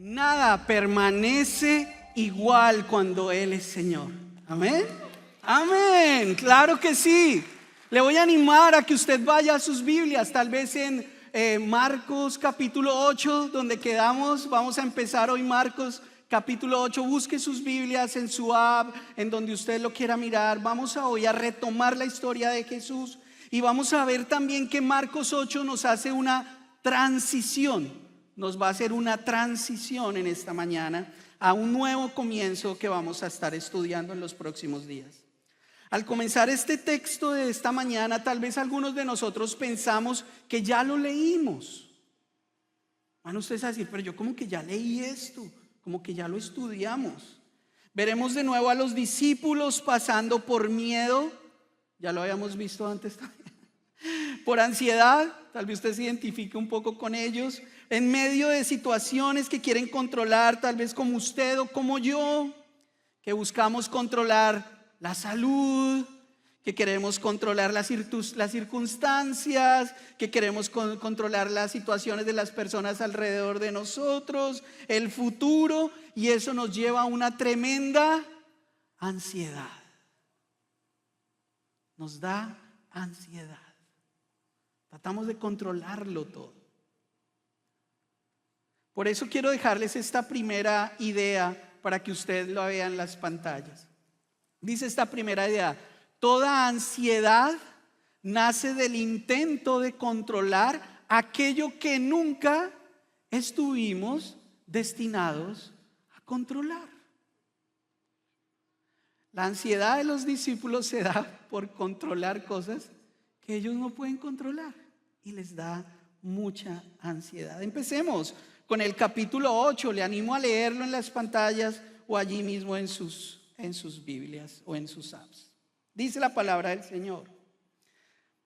Nada permanece igual cuando Él es Señor. Amén. Amén. Claro que sí. Le voy a animar a que usted vaya a sus Biblias, tal vez en Marcos capítulo 8, donde quedamos. Vamos a empezar hoy Marcos capítulo 8. Busque sus Biblias en su app, en donde usted lo quiera mirar. Vamos hoy a retomar la historia de Jesús y vamos a ver también que Marcos 8 nos hace una transición. Nos va a hacer una transición en esta mañana a un nuevo comienzo que vamos a estar estudiando en los próximos días. Al comenzar este texto de esta mañana, tal vez algunos de nosotros pensamos que ya lo leímos. Van ustedes a decir, pero yo como que ya leí esto, como que ya lo estudiamos. Veremos de nuevo a los discípulos pasando por miedo, ya lo habíamos visto antes también. Por ansiedad, tal vez usted se identifique un poco con ellos, en medio de situaciones que quieren controlar, tal vez como usted o como yo, que buscamos controlar la salud, que queremos controlar las circunstancias, que queremos controlar las situaciones de las personas alrededor de nosotros, el futuro, y eso nos lleva a una tremenda ansiedad. Nos da ansiedad. Tratamos de controlarlo todo. Por eso quiero dejarles esta primera idea para que ustedes lo vean en las pantallas. Dice esta primera idea: toda ansiedad nace del intento de controlar aquello que nunca estuvimos destinados a controlar. La ansiedad de los discípulos se da por controlar cosas que ellos no pueden controlar y les da mucha ansiedad. Empecemos con el capítulo 8. Le animo a leerlo en las pantallas o allí mismo en sus Biblias o en sus apps. Dice la palabra del Señor.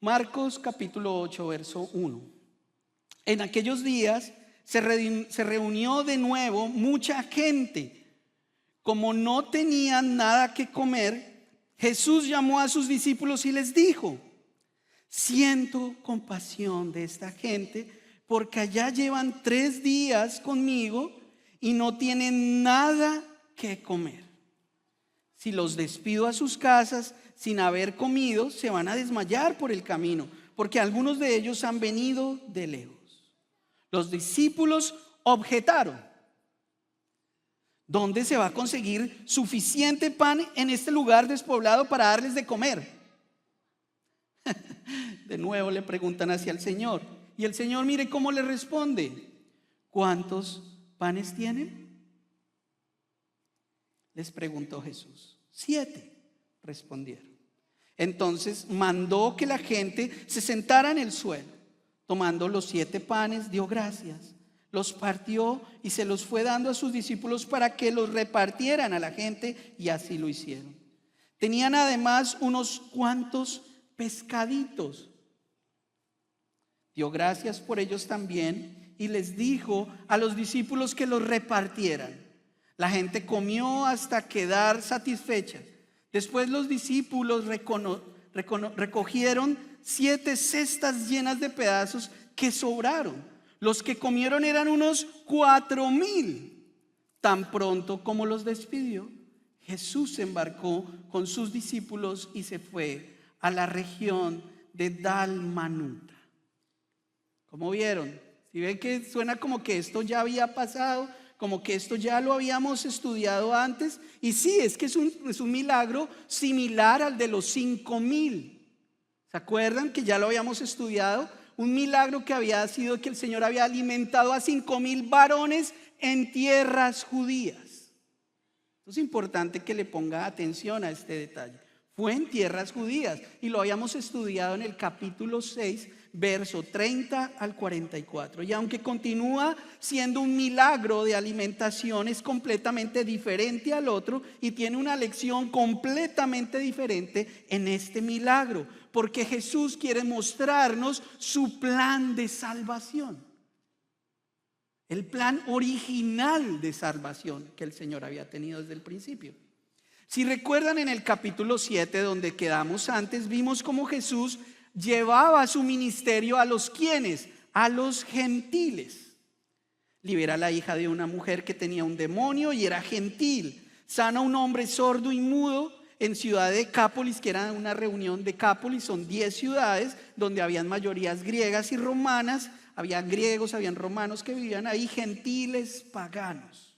Marcos capítulo 8, verso 1. En aquellos días se reunió de nuevo mucha gente. Como no tenían nada que comer, Jesús llamó a sus discípulos y les dijo: siento compasión de esta gente, porque allá llevan 3 días conmigo y no tienen nada que comer. Si los despido a sus casas sin haber comido, se van a desmayar por el camino, porque algunos de ellos han venido de lejos. Los discípulos objetaron: ¿dónde se va a conseguir suficiente pan en este lugar despoblado para darles de comer? De nuevo le preguntan hacia el Señor, y el Señor, mire cómo le responde: ¿cuántos panes tienen? Les preguntó Jesús. 7, respondieron. Entonces mandó que la gente se sentara en el suelo. Tomando los 7 panes, dio gracias, los partió y se los fue dando a sus discípulos para que los repartieran a la gente, y así lo hicieron. Tenían además unos cuantos pescaditos. Dio gracias por ellos también y les dijo a los discípulos que los repartieran. La gente comió hasta quedar satisfecha. Después los discípulos recogieron 7 cestas llenas de pedazos que sobraron. Los que comieron eran unos 4,000. Tan pronto como los despidió, Jesús se embarcó con sus discípulos y se fue a la región de Dalmanuta. ¿Cómo vieron? Si ven que suena como que esto ya había pasado, como que esto ya lo habíamos estudiado antes. Y sí, es que es un milagro similar al de los 5,000. ¿Se acuerdan que ya lo habíamos estudiado? Un milagro que había sido que el Señor había alimentado a 5,000 varones en tierras judías. Es importante que le ponga atención a este detalle. Fue en tierras judías y lo habíamos estudiado en el capítulo 6, verso 30 al 44. Y aunque continúa siendo un milagro de alimentación, es completamente diferente al otro y tiene una lección completamente diferente en este milagro, porque Jesús quiere mostrarnos su plan de salvación. El plan original de salvación que el Señor había tenido desde el principio. Si recuerdan, en el capítulo 7, donde quedamos antes, vimos cómo Jesús llevaba su ministerio a los quienes, a los gentiles. libera a la hija de una mujer que tenía un demonio y era gentil. Sana a un hombre sordo y mudo en ciudad de Decápolis, que era una reunión de Decápolis, son 10 ciudades donde habían mayorías griegas y romanas. Habían griegos, habían romanos que vivían ahí, gentiles, paganos,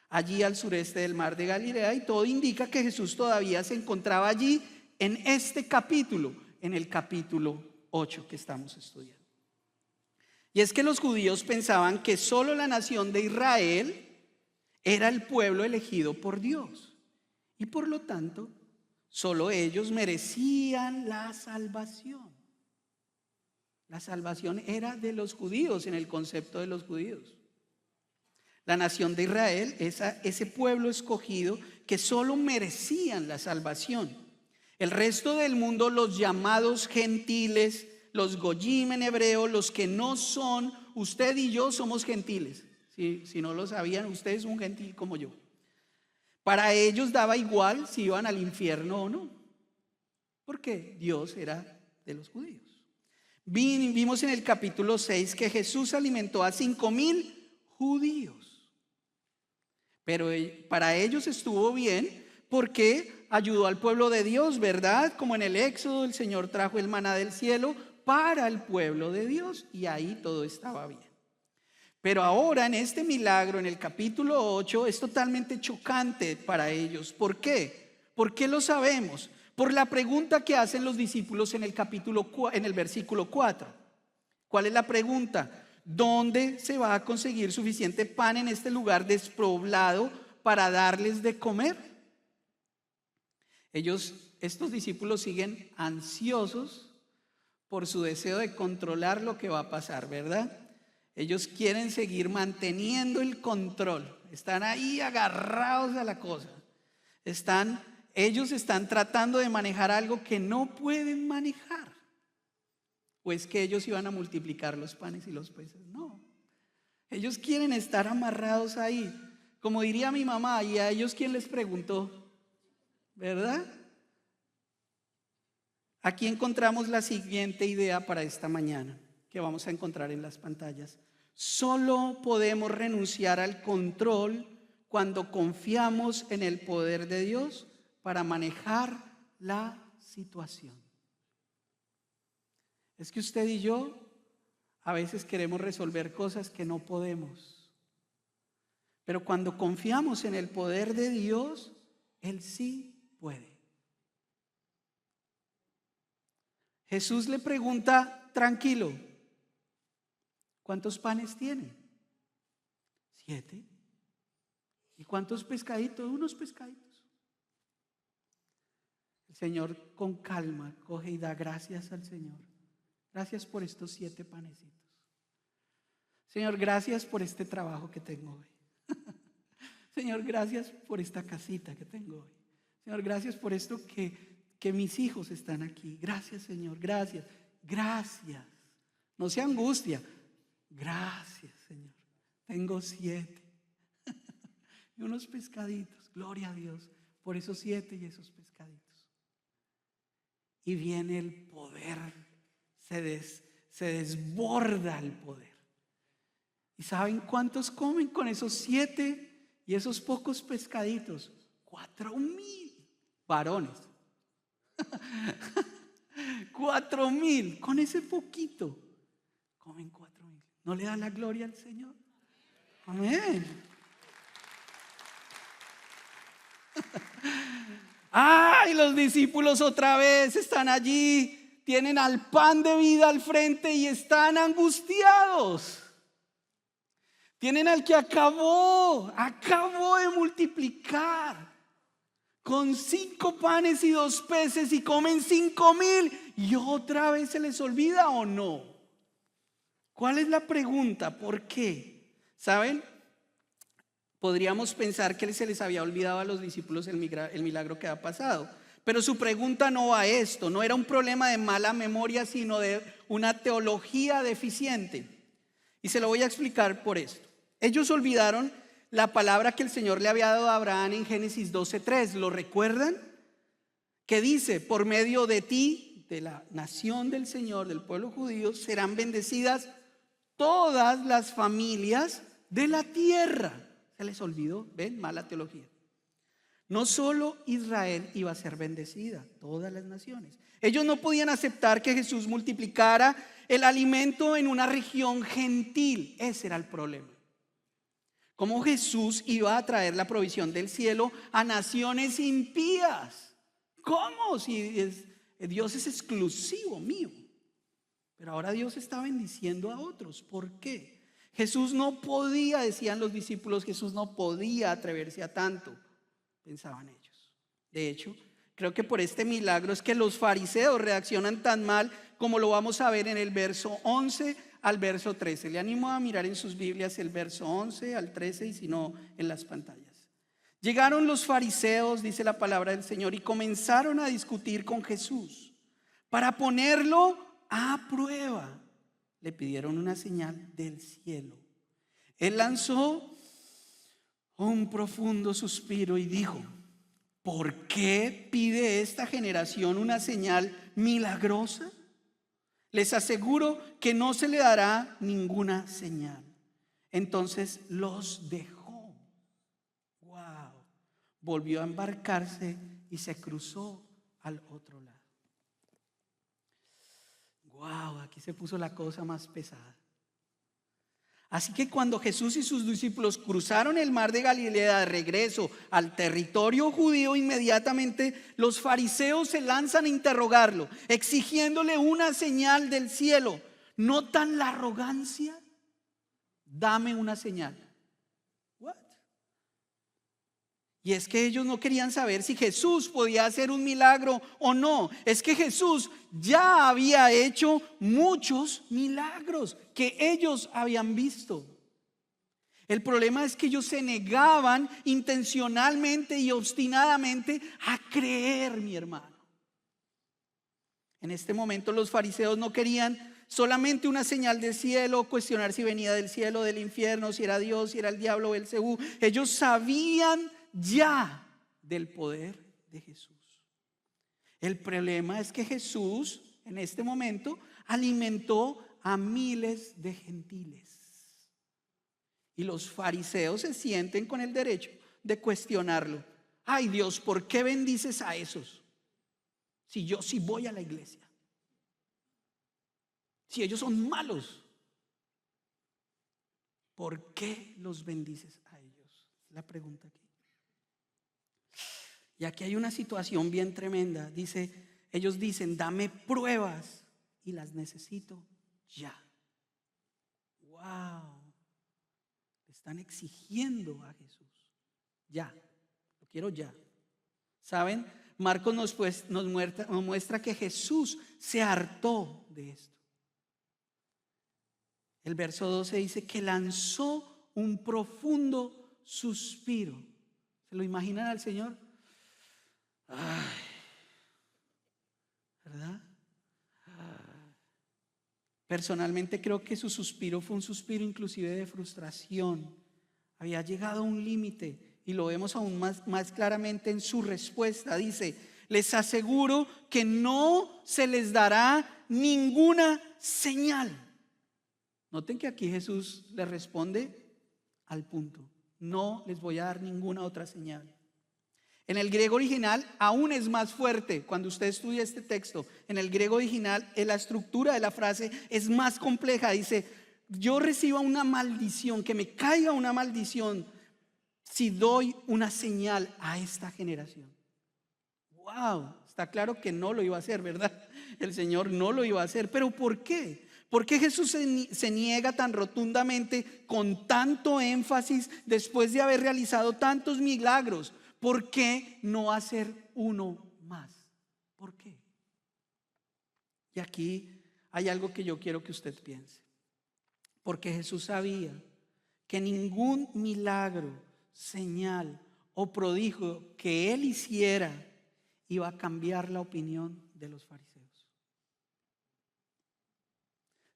allí al sureste del mar de Galilea, y todo indica que Jesús todavía se encontraba allí en este capítulo, en el capítulo 8 que estamos estudiando. Y es que los judíos pensaban que solo la nación de Israel era el pueblo elegido por Dios, y por lo tanto, solo ellos merecían la salvación. La salvación era de los judíos en el concepto de los judíos. La nación de Israel, ese pueblo escogido que solo merecían la salvación. El resto del mundo, los llamados gentiles, los goyim en hebreo, los que no son, usted y yo somos gentiles. Si no lo sabían, usted es un gentil como yo. Para ellos daba igual si iban al infierno o no, porque Dios era de los judíos. Vimos en el capítulo 6 que Jesús alimentó a 5,000 judíos, pero para ellos estuvo bien porque ayudó al pueblo de Dios, ¿verdad? Como en el Éxodo el Señor trajo el maná del cielo para el pueblo de Dios, y ahí todo estaba bien. Pero ahora en este milagro, en el capítulo 8, es totalmente chocante para ellos. ¿Por qué? ¿Por qué lo sabemos? Por la pregunta que hacen los discípulos en el versículo 4. ¿Cuál es la pregunta? ¿Dónde se va a conseguir suficiente pan en este lugar despoblado para darles de comer? Estos discípulos siguen ansiosos por su deseo de controlar lo que va a pasar, ¿verdad? Ellos quieren seguir manteniendo el control. Están ahí agarrados a la cosa. Ellos están tratando de manejar algo que no pueden manejar. Pues que ellos iban a multiplicar los panes y los peces. No. Ellos quieren estar amarrados ahí. Como diría mi mamá, ¿y a ellos quién les preguntó? ¿Verdad? Aquí encontramos la siguiente idea para esta mañana, que vamos a encontrar en las pantallas. Solo podemos renunciar al control cuando confiamos en el poder de Dios para manejar la situación. Es que usted y yo a veces queremos resolver cosas que no podemos, pero cuando confiamos en el poder de Dios, Él sí puede. Jesús le pregunta, tranquilo, ¿cuántos panes tienen? 7. ¿Y cuántos pescaditos? Unos pescaditos. El Señor con calma coge y da gracias al Señor. Gracias por estos 7 panecitos. Señor, gracias por este trabajo que tengo hoy. Señor, gracias por esta casita que tengo hoy. Señor, gracias por esto que mis hijos están aquí. Gracias, Señor, gracias. Gracias. No se angustia. Gracias, Señor. Tengo 7. Y unos pescaditos. Gloria a Dios por esos 7 y esos pescaditos. Y viene el poder. Se desborda el poder. ¿Y saben cuántos comen con esos 7 y esos pocos pescaditos? 4,000 varones. 4,000. Con ese poquito comen 4,000. ¿No le da la gloria al Señor? Amén. Ay, los discípulos otra vez están allí, tienen al pan de vida al frente y están angustiados. Tienen al que acabó de multiplicar con 5 panes y 2 peces y comen 5,000, y otra vez se les olvida, ¿o no? ¿Cuál es la pregunta? ¿Por qué? ¿Saben? Podríamos pensar que se les había olvidado a los discípulos el milagro que ha pasado, pero su pregunta no va a esto. No era un problema de mala memoria, sino de una teología deficiente, y se lo voy a explicar por esto. Ellos olvidaron la palabra que el Señor le había dado a Abraham en Génesis 12:3. ¿Lo recuerdan? Que dice, por medio de ti, de la nación del Señor, del pueblo judío, serán bendecidas todas las familias de la tierra. Se les olvidó, ven, mala teología. No solo Israel iba a ser bendecida, todas las naciones. Ellos no podían aceptar que Jesús multiplicara el alimento en una región gentil. Ese era el problema. ¿Cómo Jesús iba a traer la provisión del cielo a naciones impías? ¿Cómo? Si Dios es exclusivo mío. Pero ahora Dios está bendiciendo a otros. ¿Por qué? Jesús no podía, decían los discípulos, Jesús no podía atreverse a tanto, pensaban ellos. De hecho, creo que por este milagro es que los fariseos reaccionan tan mal, como lo vamos a ver en el verso 11 al verso 13. Le animo a mirar en sus Biblias el verso 11 al 13 y si no en las pantallas. Llegaron los fariseos, dice la palabra del Señor, y comenzaron a discutir con Jesús para ponerlo a prueba. Le pidieron una señal del cielo. Él lanzó un profundo suspiro y dijo: ¿por qué pide esta generación una señal milagrosa? Les aseguro que no se le dará ninguna señal. Entonces los dejó. Wow. Volvió a embarcarse y se cruzó al otro lado. Wow, aquí se puso la cosa más pesada. Así que cuando Jesús y sus discípulos cruzaron el mar de Galilea de regreso al territorio judío, inmediatamente los fariseos se lanzan a interrogarlo, exigiéndole una señal del cielo. ¿Notan la arrogancia? Dame una señal. What? Y es que ellos no querían saber si Jesús podía hacer un milagro o no. Es que Jesús ya había hecho muchos milagros que ellos habían visto. El problema es que ellos se negaban intencionalmente y obstinadamente a creer, mi hermano. En este momento los fariseos no querían solamente una señal del cielo, cuestionar si venía del cielo o del infierno, si era Dios, si era el diablo o Belcebú. Ellos sabían ya del poder de Jesús. El problema es que Jesús en este momento alimentó a miles de gentiles. Y los fariseos se sienten con el derecho de cuestionarlo. Ay Dios, ¿por qué bendices a esos? Si yo sí voy a la iglesia. Si ellos son malos, ¿por qué los bendices a ellos? La pregunta aquí. Y aquí hay una situación bien tremenda. Ellos dicen, dame pruebas y las necesito ya. Wow. Le están exigiendo a Jesús. Ya. Lo quiero ya. ¿Saben? Marcos nos muestra que Jesús se hartó de esto. El verso 12 dice que lanzó un profundo suspiro. ¿Se lo imaginan al Señor? Ay, ¿verdad? Personalmente creo que su suspiro fue un suspiro inclusive de frustración. Había llegado a un límite y lo vemos aún más claramente en su respuesta. Dice, les aseguro que no se les dará ninguna señal. Noten que aquí Jesús le responde al punto. No les voy a dar ninguna otra señal. En el griego original aún es más fuerte. Cuando usted estudia este texto, en el griego original la estructura de la frase es más compleja. Dice, yo recibo una maldición, que me caiga una maldición si doy una señal a esta generación. Wow, está claro que no lo iba a hacer, ¿verdad? El Señor no lo iba a hacer. ¿Pero por qué? ¿Por qué Jesús se niega tan rotundamente, con tanto énfasis, después de haber realizado tantos milagros? ¿Por qué no hacer uno más? ¿Por qué? Y aquí hay algo que yo quiero que usted piense. Porque Jesús sabía que ningún milagro, señal o prodigio que Él hiciera iba a cambiar la opinión de los fariseos.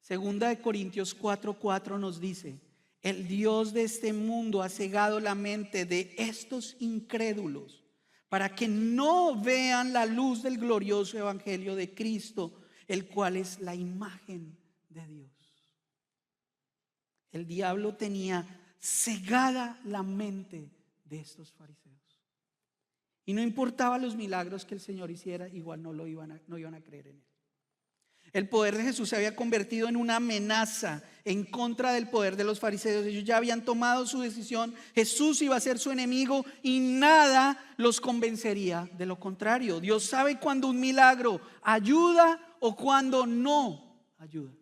Segunda de Corintios 4:4 nos dice: el Dios de este mundo ha cegado la mente de estos incrédulos para que no vean la luz del glorioso evangelio de Cristo, el cual es la imagen de Dios. El diablo tenía cegada la mente de estos fariseos. Y no importaba los milagros que el Señor hiciera, igual no iban a creer en él. El poder de Jesús se había convertido en una amenaza en contra del poder de los fariseos. Ellos ya habían tomado su decisión. Jesús iba a ser su enemigo y nada los convencería de lo contrario. Dios sabe cuando un milagro ayuda o cuando no ayuda.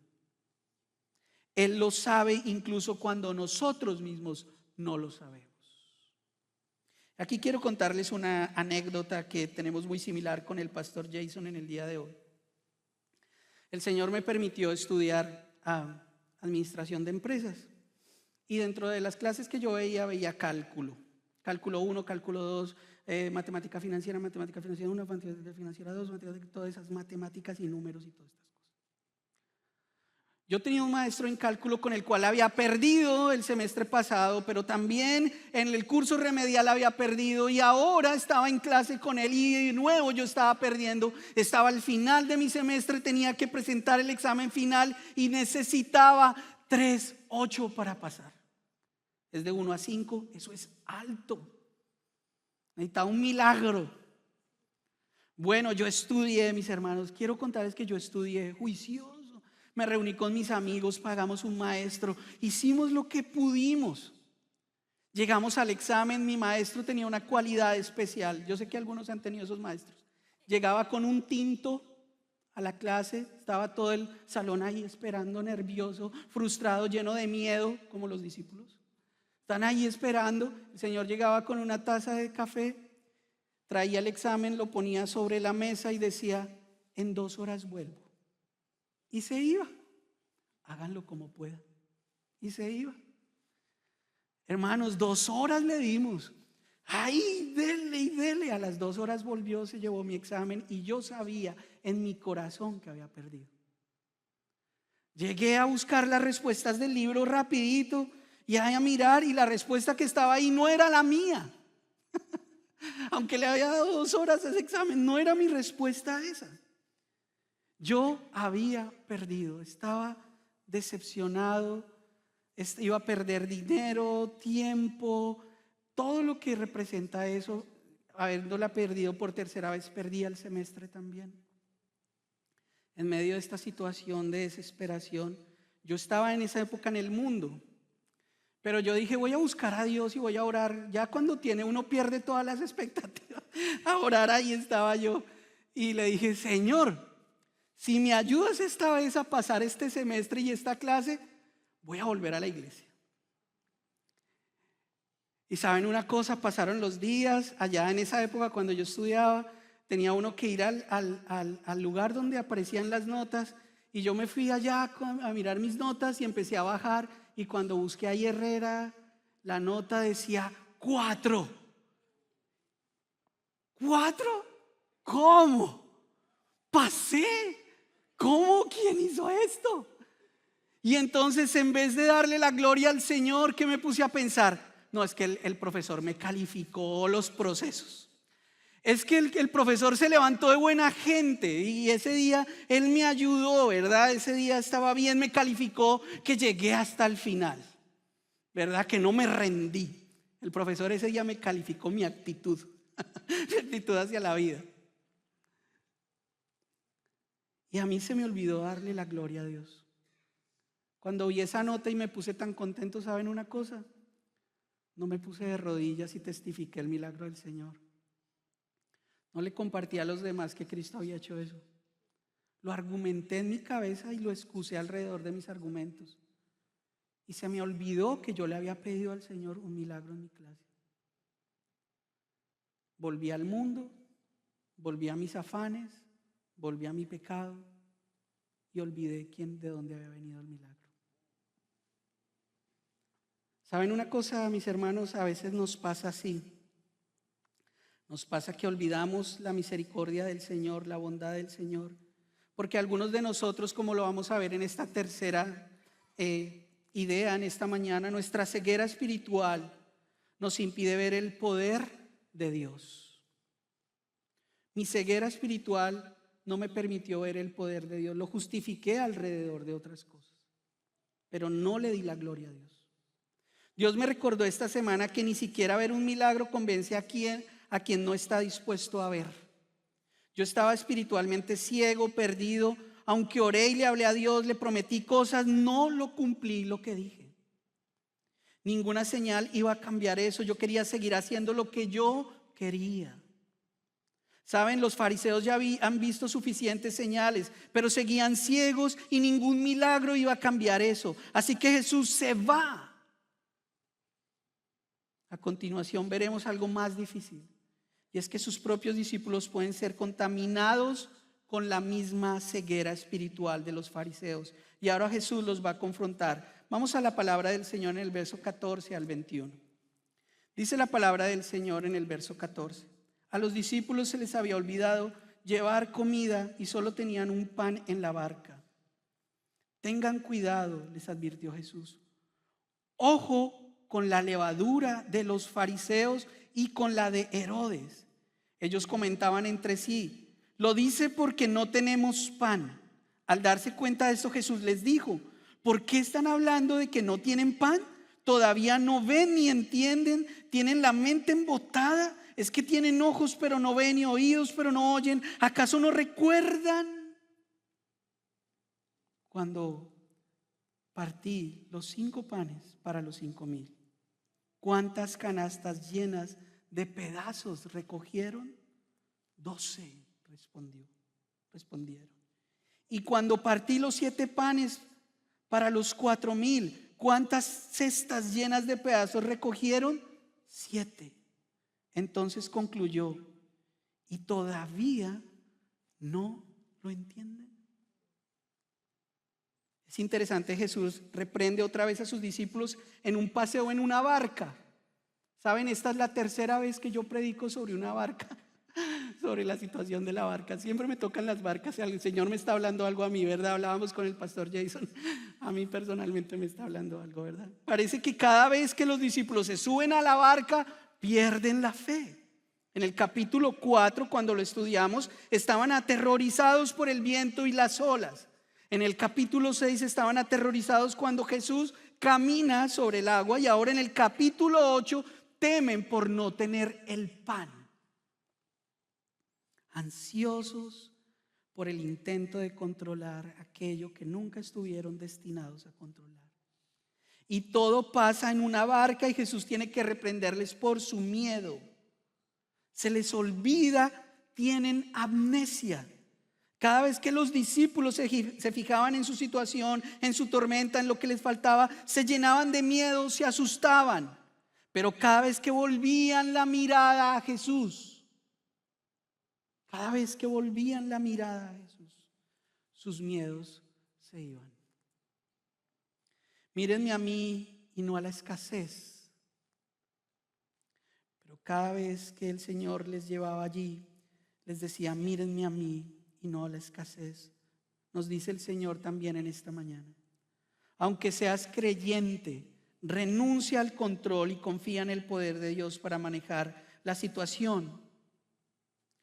Él lo sabe incluso cuando nosotros mismos no lo sabemos. Aquí quiero contarles una anécdota que tenemos muy similar con el pastor Jason en el día de hoy. El Señor me permitió estudiar administración de empresas y dentro de las clases que yo veía cálculo 1, cálculo 2, matemática financiera 1, matemática financiera 2, todas esas matemáticas y números y todas estas cosas. Yo tenía un maestro en cálculo con el cual había perdido el semestre pasado, pero también en el curso remedial había perdido y ahora estaba en clase con él y de nuevo yo estaba perdiendo. Estaba al final de mi semestre, tenía que presentar el examen final y necesitaba 3.8 para pasar. Es de 1 a 5, eso es alto. Necesitaba un milagro. Bueno, yo estudié, mis hermanos, quiero contarles que yo estudié juicioso. Me reuní con mis amigos, pagamos un maestro, hicimos lo que pudimos. Llegamos al examen, mi maestro tenía una cualidad especial. Yo sé que algunos han tenido esos maestros. Llegaba con un tinto a la clase, estaba todo el salón ahí esperando, nervioso, frustrado, lleno de miedo, como los discípulos. Están ahí esperando. El Señor llegaba con una taza de café, traía el examen, lo ponía sobre la mesa y decía: en 2 horas vuelvo. Y se iba. Háganlo como puedan. Y se iba. Hermanos, 2 horas le dimos. Ay, dele y dele. A las 2 horas volvió, se llevó mi examen y yo sabía en mi corazón que había perdido. Llegué a buscar las respuestas del libro rapidito y a mirar, y la respuesta que estaba ahí no era la mía. Aunque le había dado 2 horas a ese examen, no era mi respuesta esa. Yo había perdido, estaba decepcionado, iba a perder dinero, tiempo, todo lo que representa eso. Habiéndola perdido por tercera vez, perdía el semestre también. En medio de esta situación de desesperación, yo estaba en esa época en el mundo, pero yo dije: voy a buscar a Dios y voy a orar. Ya cuando uno pierde todas las expectativas, a orar. Ahí estaba yo y le dije: Señor, si me ayudas esta vez a pasar este semestre y esta clase, voy a volver a la iglesia. Y saben una cosa, pasaron los días. Allá en esa época cuando yo estudiaba, tenía uno que ir al lugar donde aparecían las notas. Y yo me fui allá a mirar mis notas y empecé a bajar. Y cuando busqué a Herrera, la nota decía 4. ¿4? ¿Cómo? Pasé. ¿Cómo? ¿Quién hizo esto? Y entonces, en vez de darle la gloria al Señor, ¿qué me puse a pensar? No, es que el profesor me calificó los procesos. Es que el profesor se levantó de buena gente y ese día él me ayudó, ¿verdad? Ese día estaba bien, me calificó, que llegué hasta el final, ¿verdad? Que no me rendí. El profesor ese día me calificó mi actitud, mi actitud hacia la vida. Y a mí se me olvidó darle la gloria a Dios. Cuando vi esa nota y me puse tan contento, ¿saben una cosa? No me puse de rodillas y testifiqué el milagro del Señor. No le compartí a los demás que Cristo había hecho eso. Lo argumenté en mi cabeza y lo excusé alrededor de mis argumentos. Y se me olvidó que yo le había pedido al Señor un milagro en mi clase. Volví al mundo, volví a mis afanes, volví a mi pecado y olvidé de dónde había venido el milagro. ¿Saben una cosa, mis hermanos? A veces nos pasa así. Nos pasa que olvidamos la misericordia del Señor, la bondad del Señor, porque algunos de nosotros, como lo vamos a ver en esta tercera idea en esta mañana, nuestra ceguera espiritual nos impide ver el poder de Dios. Mi ceguera espiritual no me permitió ver el poder de Dios. Lo justifiqué alrededor de otras cosas, pero no le di la gloria a Dios. Dios me recordó esta semana que ni siquiera ver un milagro convence a quien no está dispuesto a ver. Yo estaba espiritualmente ciego, perdido. Aunque oré y le hablé a Dios, le prometí cosas, no lo cumplí lo que dije. Ninguna señal iba a cambiar eso. Yo quería seguir haciendo lo que yo quería. Saben, los fariseos ya han visto suficientes señales, pero seguían ciegos y ningún milagro iba a cambiar eso. Así que Jesús se va. A continuación veremos algo más difícil, y es que sus propios discípulos pueden ser contaminados con la misma ceguera espiritual de los fariseos. Y ahora Jesús los va a confrontar. Vamos a la palabra del Señor en el verso 14 al 21. Dice la palabra del Señor en el verso 14. A los discípulos se les había olvidado llevar comida y solo tenían un pan en la barca. Tengan cuidado, les advirtió Jesús. Ojo con la levadura de los fariseos y con la de Herodes. Ellos comentaban entre sí: lo dice porque no tenemos pan. Al darse cuenta de esto, Jesús les dijo: ¿por qué están hablando de que no tienen pan? ¿Todavía no ven ni entienden? ¿Tienen la mente embotada? ¿Es que tienen ojos pero no ven y oídos pero no oyen? ¿Acaso no recuerdan cuando partí los 5 panes para los 5,000? ¿Cuántas canastas llenas de pedazos recogieron? 12, respondieron. Y cuando partí los 7 panes para los 4,000, ¿cuántas cestas llenas de pedazos recogieron? 7. Entonces concluyó: ¿y todavía no lo entienden? Es interesante, Jesús reprende otra vez a sus discípulos en un paseo en una barca. Saben, esta es la tercera vez que yo predico sobre una barca, sobre la situación de la barca. Siempre me tocan las barcas. El Señor me está hablando algo a mí, ¿verdad? Hablábamos con el pastor Jason. A mí personalmente me está hablando algo, ¿verdad? Parece que cada vez que los discípulos se suben a la barca, pierden la fe. En el capítulo 4, cuando lo estudiamos, estaban aterrorizados por el viento y las olas. En el capítulo 6 estaban aterrorizados cuando Jesús camina sobre el agua, y ahora en el capítulo 8 temen por no tener el pan. Ansiosos por el intento de controlar aquello que nunca estuvieron destinados a controlar. Y todo pasa en una barca y Jesús tiene que reprenderles por su miedo. Se les olvida, tienen amnesia. Cada vez que los discípulos se fijaban en su situación, en su tormenta, en lo que les faltaba, se llenaban de miedo, se asustaban. Pero cada vez que volvían la mirada a Jesús, cada vez que volvían la mirada a Jesús, sus miedos se iban. Mírenme a mí y no a la escasez. Pero cada vez que el Señor les llevaba allí, les decía: mírenme a mí y no a la escasez. Nos dice el Señor también en esta mañana: aunque seas creyente, renuncia al control y confía en el poder de Dios para manejar la situación.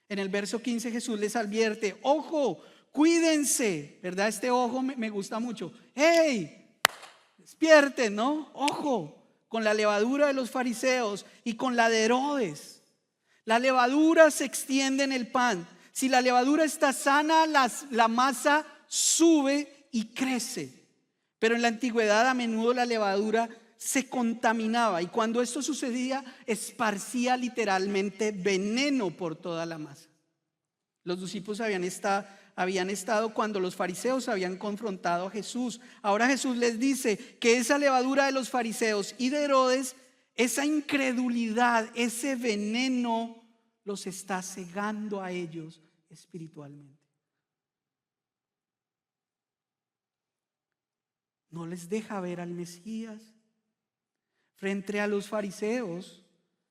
En el verso 15 Jesús les advierte: ojo, cuídense, ¿verdad? Este ojo me gusta mucho. ¡Hey! Despierten, ¿no? Ojo con la levadura de los fariseos y con la de Herodes. La levadura se extiende en el pan. Si la levadura está sana, la masa sube y crece. Pero en la antigüedad a menudo la levadura se contaminaba, y cuando esto sucedía, esparcía literalmente veneno por toda la masa. Los discípulos habían estado cuando los fariseos habían confrontado a Jesús. Ahora Jesús les dice que esa levadura de los fariseos y de Herodes, esa incredulidad, ese veneno, los está cegando a ellos espiritualmente. No les deja ver al Mesías. Frente a los fariseos,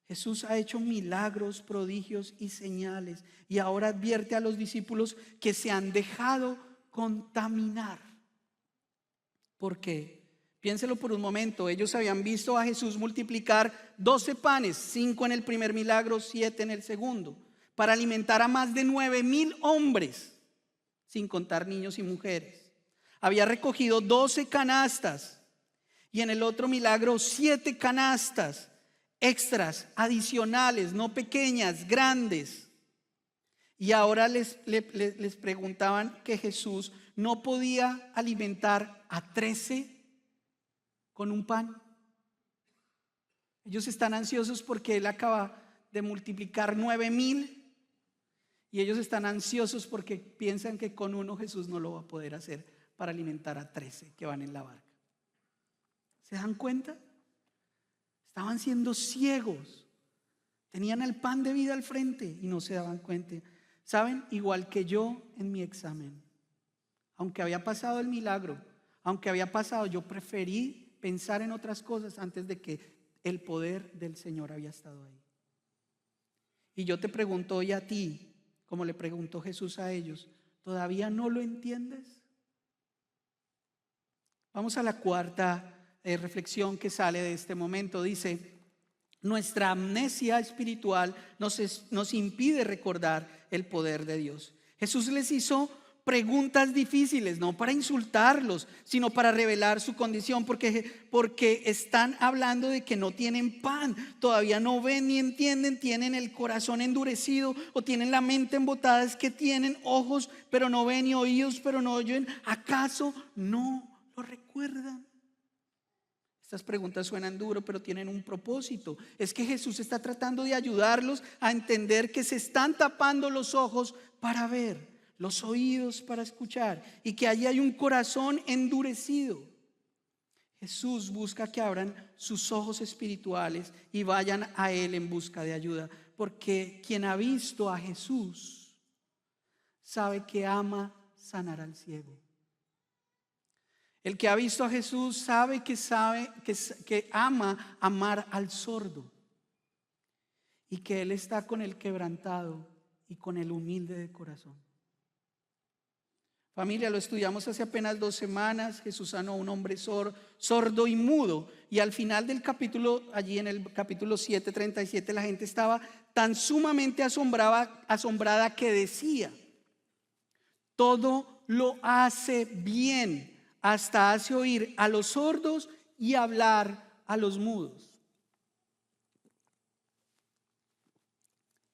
Jesús ha hecho milagros, prodigios y señales, y ahora advierte a los discípulos que se han dejado contaminar. ¿Por qué? Piénselo por un momento. Ellos habían visto a Jesús multiplicar 12 panes, 5 en el primer milagro, 7 en el segundo, para alimentar a más de 9,000 hombres, sin contar niños y mujeres. Había recogido 12 canastas. Y en el otro milagro 7 canastas extras, adicionales, no pequeñas, grandes. Y ahora les preguntaban que Jesús no podía alimentar a 13 con un pan. Ellos están ansiosos porque Él acaba de multiplicar 9,000 y ellos están ansiosos porque piensan que con uno Jesús no lo va a poder hacer para alimentar a 13 que van en la barca. ¿Se dan cuenta? Estaban siendo ciegos. Tenían el pan de vida al frente y no se daban cuenta. ¿Saben? Igual que yo en mi examen. Aunque había pasado el milagro, aunque había pasado, yo preferí pensar en otras cosas antes de que el poder del Señor había estado ahí. Y yo te pregunto hoy a ti, como le preguntó Jesús a ellos, ¿todavía no lo entiendes? Vamos a la cuarta reflexión que sale de este momento. Dice: nuestra amnesia espiritual nos impide recordar el poder de Dios. Jesús les hizo preguntas difíciles, no para insultarlos, sino para revelar su condición, porque están hablando de que no tienen pan, todavía no ven ni entienden, tienen el corazón endurecido o tienen la mente embotada. Es que tienen ojos pero no ven y oídos pero no oyen. ¿Acaso no lo recuerdan? Estas preguntas suenan duro, pero tienen un propósito. Es que Jesús está tratando de ayudarlos a entender que se están tapando los ojos para ver, los oídos para escuchar, y que allí hay un corazón endurecido. Jesús busca que abran sus ojos espirituales y vayan a Él en busca de ayuda, porque quien ha visto a Jesús sabe que ama sanar al ciego. El que ha visto a Jesús sabe que ama amar al sordo, y que Él está con el quebrantado y con el humilde de corazón. Familia, lo estudiamos hace apenas 2 semanas. Jesús sanó a un hombre sordo y mudo, y al final del capítulo, allí en el capítulo 7:37, la gente estaba tan sumamente asombrada que decía: todo lo hace bien, hasta hace oír a los sordos y hablar a los mudos.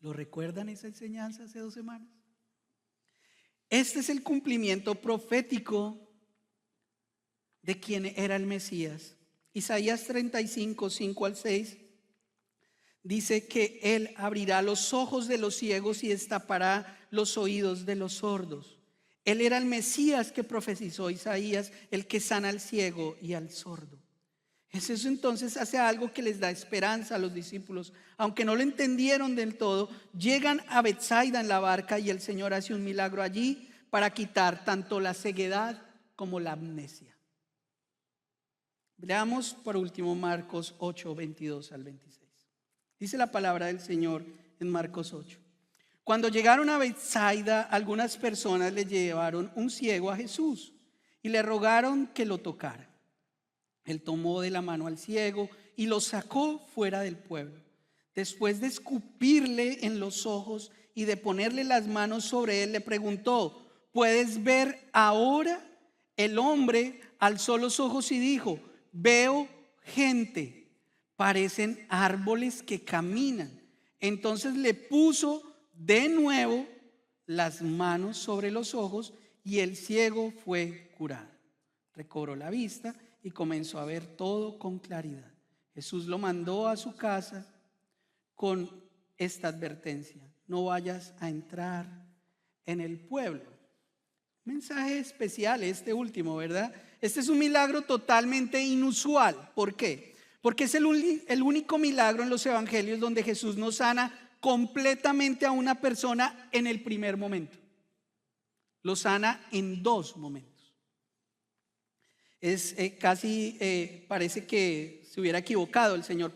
¿Lo recuerdan esa enseñanza hace 2 semanas? Este es el cumplimiento profético de quien era el Mesías. Isaías 35, 5 al 6 dice que Él abrirá los ojos de los ciegos y destapará los oídos de los sordos. Él era el Mesías que profetizó Isaías, el que sana al ciego y al sordo. Jesús entonces hace algo que les da esperanza a los discípulos. Aunque no lo entendieron del todo, llegan a Betsaida en la barca y el Señor hace un milagro allí para quitar tanto la ceguedad como la amnesia. Veamos por último Marcos 8, 22 al 26. Dice la palabra del Señor en Marcos 8. Cuando llegaron a Betsaida, algunas personas le llevaron un ciego a Jesús y le rogaron que lo tocara. Él tomó de la mano al ciego y lo sacó fuera del pueblo. Después de escupirle en los ojos y de ponerle las manos sobre él, le preguntó: ¿puedes ver ahora? El hombre alzó los ojos y dijo: veo gente, parecen árboles que caminan. Entonces le puso de nuevo las manos sobre los ojos y el ciego fue curado. Recobró la vista y comenzó a ver todo con claridad. Jesús lo mandó a su casa con esta advertencia: no vayas a entrar en el pueblo. Mensaje especial este último, ¿verdad? Este es un milagro totalmente inusual. ¿Por qué? Porque es el único milagro en los evangelios donde Jesús no sana completamente a una persona en el primer momento. Lo sana en 2 momentos. Es parece que se hubiera equivocado el Señor,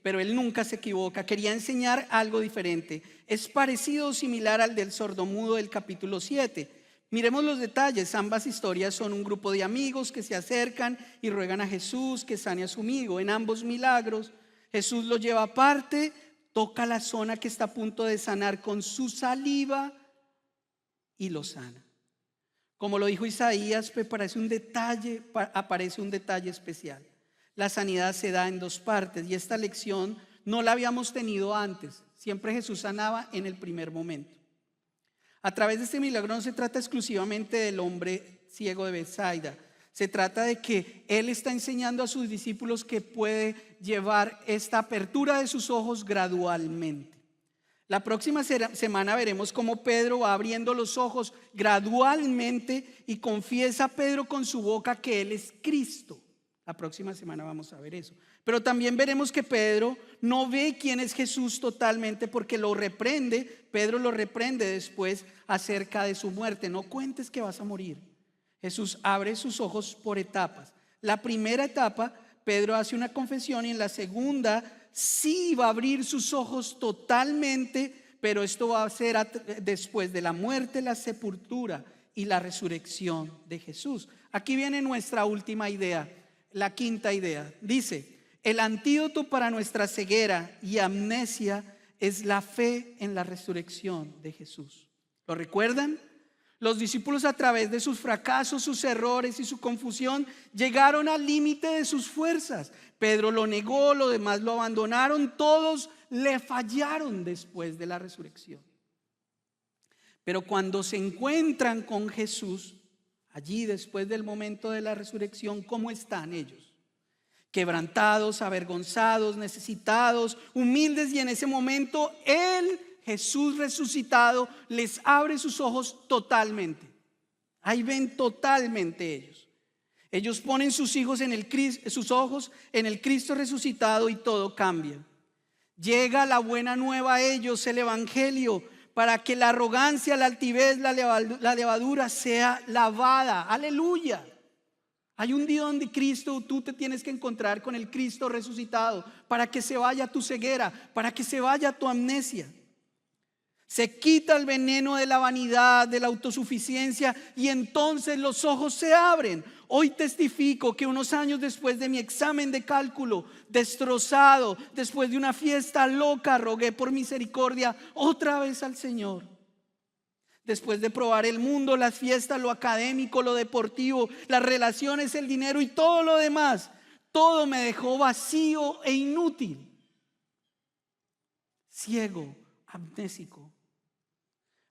pero Él nunca se equivoca. Quería enseñar algo diferente. Es parecido o similar al del sordomudo del capítulo 7. Miremos los detalles. Ambas historias son un grupo de amigos que se acercan y ruegan a Jesús que sane a su amigo. En ambos milagros, Jesús lo lleva aparte, toca la zona que está a punto de sanar con su saliva y lo sana. Como lo dijo Isaías, aparece un detalle especial. la sanidad se da en dos partes y esta lección no la habíamos tenido antes. Siempre Jesús sanaba en el primer momento. A través de este milagro no se trata exclusivamente del hombre ciego de Betsaida. Se trata de que Él está enseñando a sus discípulos que puede llevar esta apertura de sus ojos gradualmente. La próxima semana veremos cómo Pedro va abriendo los ojos gradualmente y confiesa a Pedro con su boca que Él es Cristo. La próxima semana vamos a ver eso. Pero también veremos que Pedro no ve quién es Jesús totalmente porque lo reprende. Pedro lo reprende después acerca de su muerte. No cuentes que vas a morir. Jesús abre sus ojos por etapas. La primera etapa, Pedro hace una confesión y en la segunda sí va a abrir sus ojos totalmente, pero esto va a ser después de la muerte, la sepultura y la resurrección de Jesús. Aquí viene nuestra última idea, la quinta idea. Dice, el antídoto para nuestra ceguera y amnesia es la fe en la resurrección de Jesús. ¿Lo recuerdan? Los discípulos, a través de sus fracasos, sus errores y su confusión, llegaron al límite de sus fuerzas. Pedro lo negó, los demás lo abandonaron, todos le fallaron después de la resurrección. Pero cuando se encuentran con Jesús, allí después del momento de la resurrección, ¿cómo están ellos? Quebrantados, avergonzados, necesitados, humildes, y en ese momento Él, Jesús resucitado, les abre sus ojos totalmente. Ahí ven totalmente ellos. Ellos ponen sus ojos en el Cristo resucitado y todo cambia. Llega la buena nueva a ellos, el evangelio, para que la arrogancia, la altivez, la levadura sea lavada. Aleluya. Hay un día donde tú te tienes que encontrar con el Cristo resucitado para que se vaya tu ceguera, para que se vaya tu amnesia. Se quita el veneno de la vanidad, de la autosuficiencia, y entonces los ojos se abren. Hoy testifico que unos años después de mi examen de cálculo, destrozado, después de una fiesta loca, rogué por misericordia otra vez al Señor. Después de probar el mundo, las fiestas, lo académico, lo deportivo, las relaciones, el dinero y todo lo demás, todo me dejó vacío e inútil, ciego, amnésico.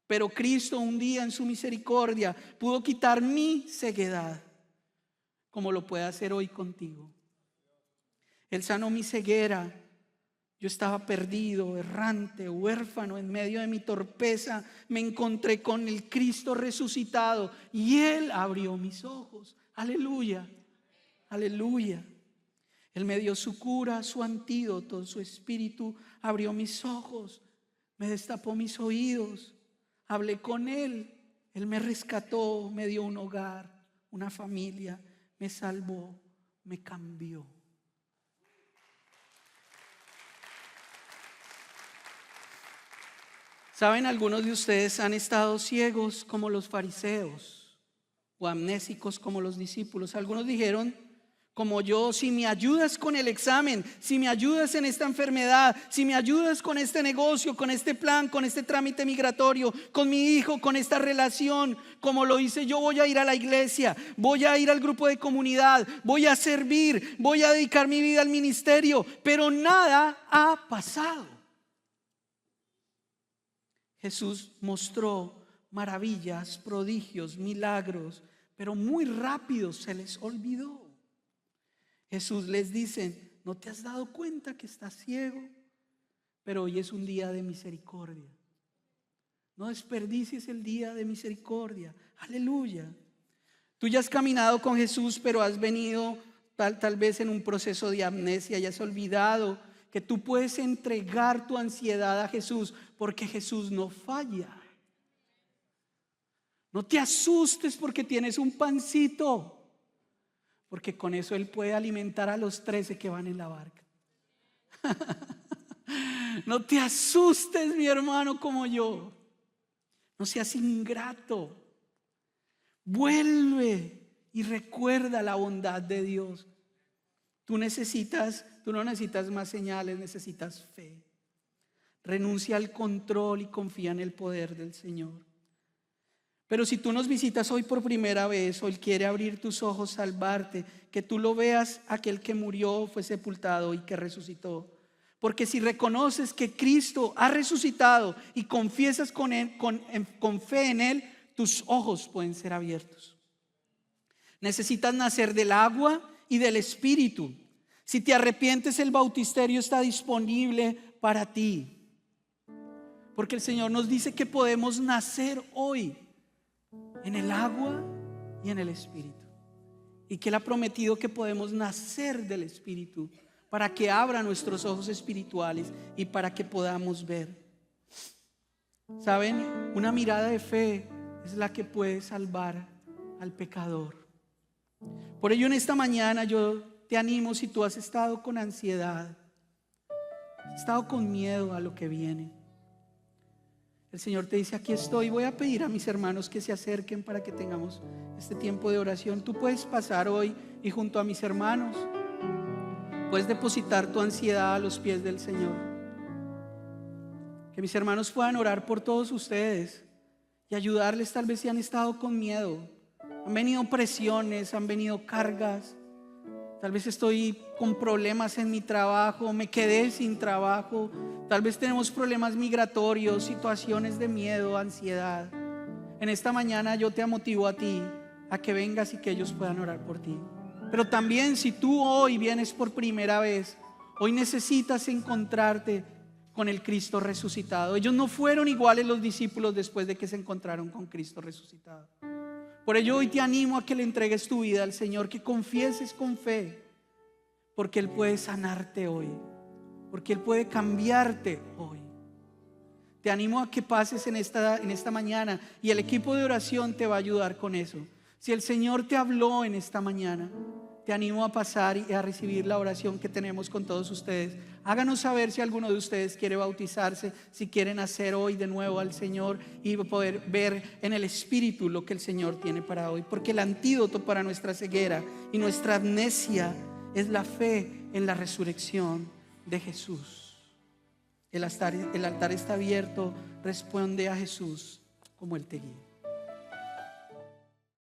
Pero Cristo un día en su misericordia pudo quitar mi ceguedad, como lo puede hacer hoy contigo. Él sanó mi ceguera. Yo estaba perdido, errante, huérfano, en medio de mi torpeza. Me encontré con el Cristo resucitado y Él abrió mis ojos. Aleluya, aleluya. Él me dio su cura, su antídoto, su espíritu abrió mis ojos, me destapó mis oídos. Hablé con Él, Él me rescató, me dio un hogar, una familia, me salvó, me cambió. ¿Saben? Algunos de ustedes han estado ciegos como los fariseos o amnésicos como los discípulos. Algunos dijeron, como yo, si me ayudas con el examen, si me ayudas en esta enfermedad, si me ayudas con este negocio, con este plan, con este trámite migratorio, con mi hijo, con esta relación, como lo hice yo, voy a ir a la iglesia, voy a ir al grupo de comunidad, voy a servir, voy a dedicar mi vida al ministerio, pero nada ha pasado. Jesús mostró maravillas, prodigios, milagros, pero muy rápido se les olvidó. Jesús les dice, ¿no te has dado cuenta que estás ciego? Pero hoy es un día de misericordia. No desperdicies el día de misericordia. Aleluya. Tú ya has caminado con Jesús, pero has venido tal vez en un proceso de amnesia y has olvidado que tú puedes entregar tu ansiedad a Jesús, porque Jesús no falla. No te asustes porque tienes un pancito, porque con eso Él puede alimentar a los 13 que van en la barca. No te asustes, mi hermano, como yo. No seas ingrato. Vuelve y recuerda la bondad de Dios. Tú no necesitas más señales, necesitas fe. Renuncia al control y confía en el poder del Señor. Pero si tú nos visitas hoy por primera vez, o Él quiere abrir tus ojos, salvarte, que tú lo veas, aquel que murió, fue sepultado y que resucitó. Porque si reconoces que Cristo ha resucitado y confiesas con fe en Él, tus ojos pueden ser abiertos. Necesitas nacer del agua y del Espíritu. Si te arrepientes, el bautisterio está disponible para ti. Porque el Señor nos dice que podemos nacer hoy en el agua y en el Espíritu. Y que Él ha prometido que podemos nacer del Espíritu para que abra nuestros ojos espirituales y para que podamos ver. ¿Saben? Una mirada de fe es la que puede salvar al pecador. Por ello en esta mañana yo te animo, si tú has estado con ansiedad, has estado con miedo a lo que viene, el Señor te dice: aquí estoy. Voy a pedir a mis hermanos que se acerquen para que tengamos este tiempo de oración. Tú puedes pasar hoy y junto a mis hermanos puedes depositar tu ansiedad a los pies del Señor. Que mis hermanos puedan orar por todos ustedes y ayudarles, tal vez si han estado con miedo. Han venido presiones, han venido cargas. Tal vez estoy con problemas en mi trabajo, me quedé sin trabajo. Tal vez tenemos problemas migratorios, situaciones de miedo, ansiedad. En esta mañana yo te motivo a ti a que vengas y que ellos puedan orar por ti. Pero también si tú hoy vienes por primera vez, hoy necesitas encontrarte con el Cristo resucitado. Ellos no fueron iguales, los discípulos, después de que se encontraron con Cristo resucitado. Por ello hoy te animo a que le entregues tu vida al Señor, que confieses con fe, porque Él puede sanarte hoy, porque Él puede cambiarte hoy. Te animo a que pases en esta mañana, y el equipo de oración te va a ayudar con eso. Si el Señor te habló en esta mañana, te animo a pasar y a recibir la oración que tenemos con todos ustedes. Háganos saber si alguno de ustedes quiere bautizarse, si quieren hacer hoy de nuevo al Señor y poder ver en el Espíritu lo que el Señor tiene para hoy. Porque el antídoto para nuestra ceguera y nuestra amnesia es la fe en la resurrección de Jesús. El altar está abierto. Responde a Jesús como Él te guía.